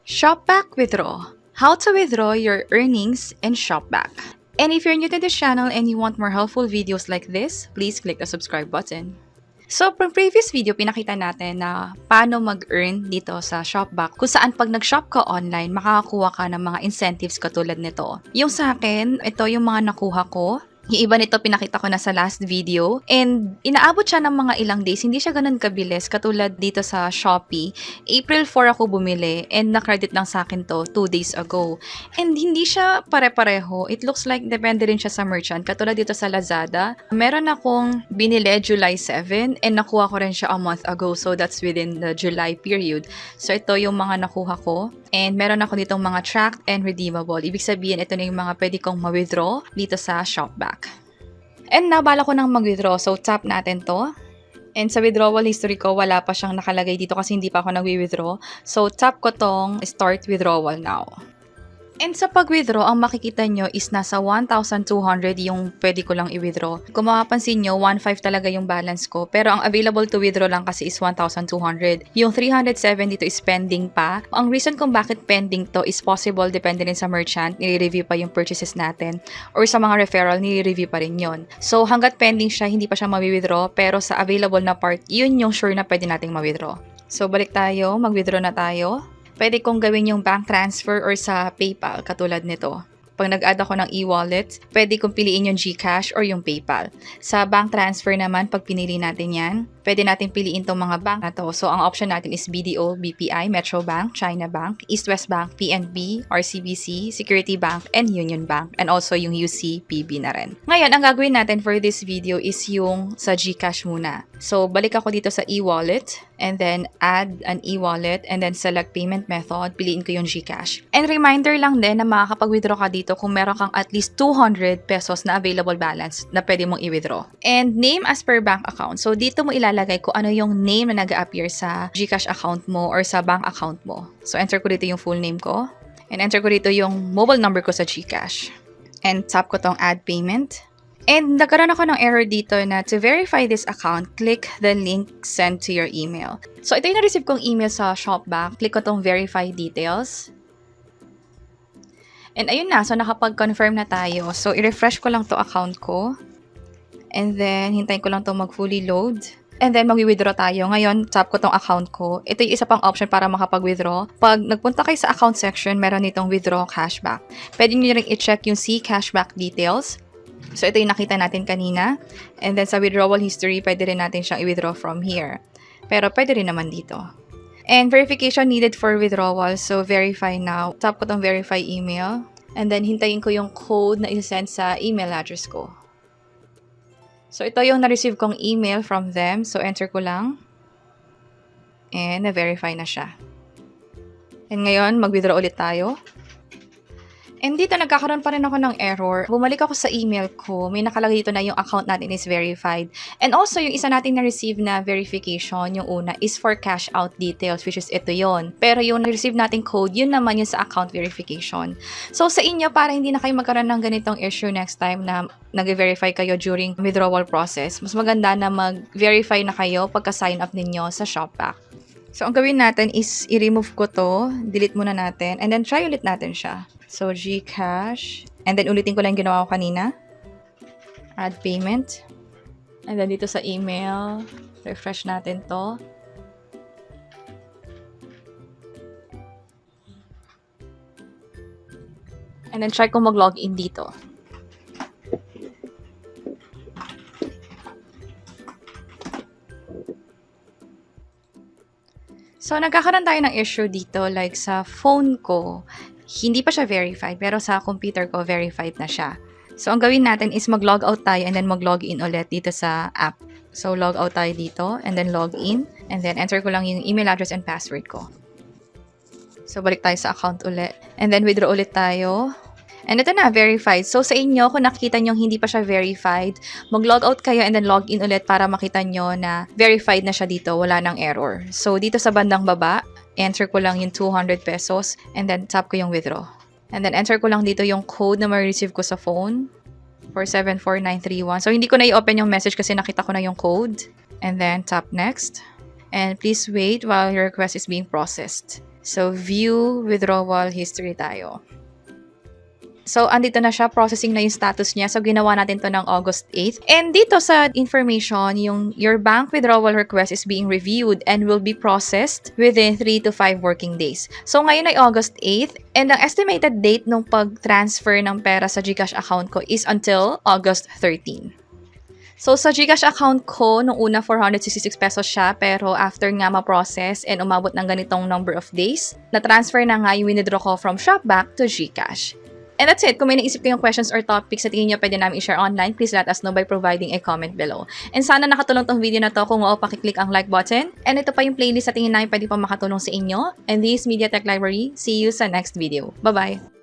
Shopback Withdraw. How to withdraw your earnings in Shopback. And if you're new to this channel and you want more helpful videos like this, please click the subscribe button. So, from previous video, pinakita natin na paano mag-earn dito sa Shopback kung saan pag nag-shop ka online, makakakuha ka ng mga incentives katulad nito. Yung sa akin, ito yung mga nakuha ko. Yung iba nito pinakita ko na sa last video and inaabot siya ng mga ilang days. Hindi siya ganun kabilis katulad dito sa Shopee. April 4 ako bumili and na-credit lang sa akin to 2 days ago. And hindi siya pare-pareho. It looks like depende rin siya sa merchant. Katulad dito sa Lazada, meron akong binili July 7 and nakuha ko rin siya a month ago. So that's within the July period. So ito yung mga nakuha ko. And meron ako ditong mga tracked and redeemable. Ibig sabihin, ito na yung mga pwede kong ma-withdraw dito sa Shopback. And nabala ko nang mag-withdraw. So, tap natin to. And sa withdrawal history ko, wala pa siyang nakalagay dito kasi hindi pa ako nag-withdraw. So, tap ko tong start withdrawal now. And sa pag-withdraw, ang makikita nyo is nasa 1,200 yung pwede ko lang i-withdraw. Kung mapapansin nyo, 1,500 talaga yung balance ko. Pero ang available to withdraw lang kasi is 1,200. Yung 370 dito is pending pa. Ang reason kung bakit pending to is possible depende rin sa merchant. Nire-review pa yung purchases natin. Or sa mga referral, nire-review pa rin yun. So hanggat pending siya, hindi pa siya ma-withdraw. Pero sa available na part, yun yung sure na pwede nating ma-withdraw. So balik tayo, mag-withdraw na tayo. Pwede kong gawin yung bank transfer or sa PayPal katulad nito. Pag nag-add ako ng e-wallet, pwede kong piliin yung GCash or yung PayPal. Sa bank transfer naman, pag pinili natin yan, pwede natin piliin itong mga bank na to. So, ang option natin is BDO, BPI, Metro Bank, China Bank, East West Bank, PNB, RCBC, Security Bank, and Union Bank. And also yung UCPB na rin. Ngayon, ang gagawin natin for this video is yung sa GCash muna. So, balik ako dito sa e-wallet and then add an e-wallet and then select payment method. Piliin ko yung GCash. And reminder lang din na makakapag-withdraw ka dito kung meron kang at least 200 pesos na available balance na pwede mong i-withdraw. And name as per bank account. So, dito mo ilalagay kung ano yung name na nag-appear sa GCash account mo or sa bank account mo. So, enter ko dito yung full name ko. And enter ko dito yung mobile number ko sa GCash. And tap ko tong add payment. And nagkaroon ako ng error dito na to verify this account, click the link sent to your email. So, ito yung na-receive kong email sa Shopback. Click ko tong verify details. And ayun na, so nakapag-confirm na tayo. So, i-refresh ko lang to account ko. And then, hintayin ko lang to mag-fully load. And then, mag-withdraw tayo. Ngayon, tap ko tong account ko. Ito yung isa pang option para makapag-withdraw. Pag nagpunta kayo sa account section, meron itong withdraw cashback. Pwede nyo rin i-check yung see cashback details. So, ito yung nakita natin kanina. And then, sa withdrawal history, pwede rin natin siyang i-withdraw from here. Pero, pwede rin naman dito. And verification needed for withdrawal. So, verify now. Tap ko tong verify email. And then, hintayin ko yung code na i-send sa email address ko. So, ito yung na-receive kong email from them. So, enter ko lang. And, na-verify na siya. And ngayon, mag-withdraw ulit tayo. And dito, nagkakaroon pa rin ako ng error. Bumalik ako sa email ko. May nakalagay dito na yung account natin is verified. And also, yung isa natin na-receive na verification, yung una, is for cash out details, which is ito yon. Pero yung na-receive natin code, yun naman yung sa account verification. So, sa inyo, para hindi na kayo magkaroon ng ganitong issue next time na nag-verify kayo during withdrawal process, mas maganda na mag-verify na kayo pagka-sign up ninyo sa Shopback. So, ang gawin natin is i-remove ko to, delete muna natin, and then try ulit natin siya. So, GCash. And then, ulitin ko lang yung ginawa ko kanina. Add payment. And then, dito sa email, refresh natin to. And then, try kong mag-login dito. So, nagkakaroon tayo ng issue dito. Like, sa phone ko, hindi pa siya verified, pero sa computer ko, verified na siya. So, ang gawin natin is mag-log out tayo and then mag-log in ulit dito sa app. So, log out tayo dito and then log in. And then, enter ko lang yung email address and password ko. So, balik tayo sa account ulit. And then, withdraw ulit tayo. And ito na, verified. So, sa inyo, kung nakikita nyo hindi pa siya verified, mag-log out kayo and then log in ulit para makita nyo na verified na siya dito. Wala nang error. So, dito sa bandang baba, enter ko lang yung 200 pesos and then tap ko yung withdraw. And then enter ko lang dito yung code na ma-receive ko sa phone for 74931. So, hindi ko na i-open yung message kasi nakita ko na yung code. And then tap next. And please wait while your request is being processed. So, view withdrawal history tayo. So, andito na siya. Processing na yung status niya. So, ginawa natin to ng August 8th. And dito sa information, your bank withdrawal request is being reviewed and will be processed within 3 to 5 working days. So, ngayon ay August 8th. And ang estimated date ng pag-transfer ng pera sa GCash account ko is until August 13. So, sa GCash account ko, nung una 466 pesos siya, pero after nga ma-process and umabot ng ganitong number of days, na-transfer na nga yung withdraw ko from Shopback to GCash. And that's it. Kung may naisip kayong questions or topics na tingin nyo pwede namin i-share online, please let us know by providing a comment below. And sana nakatulong tong video na to. Kung oo, pakiclick ang like button. And ito pa yung playlist sa tingin namin pwede pa makatulong sa inyo. And this Mediatechlibrary. See you sa next video. Bye-bye!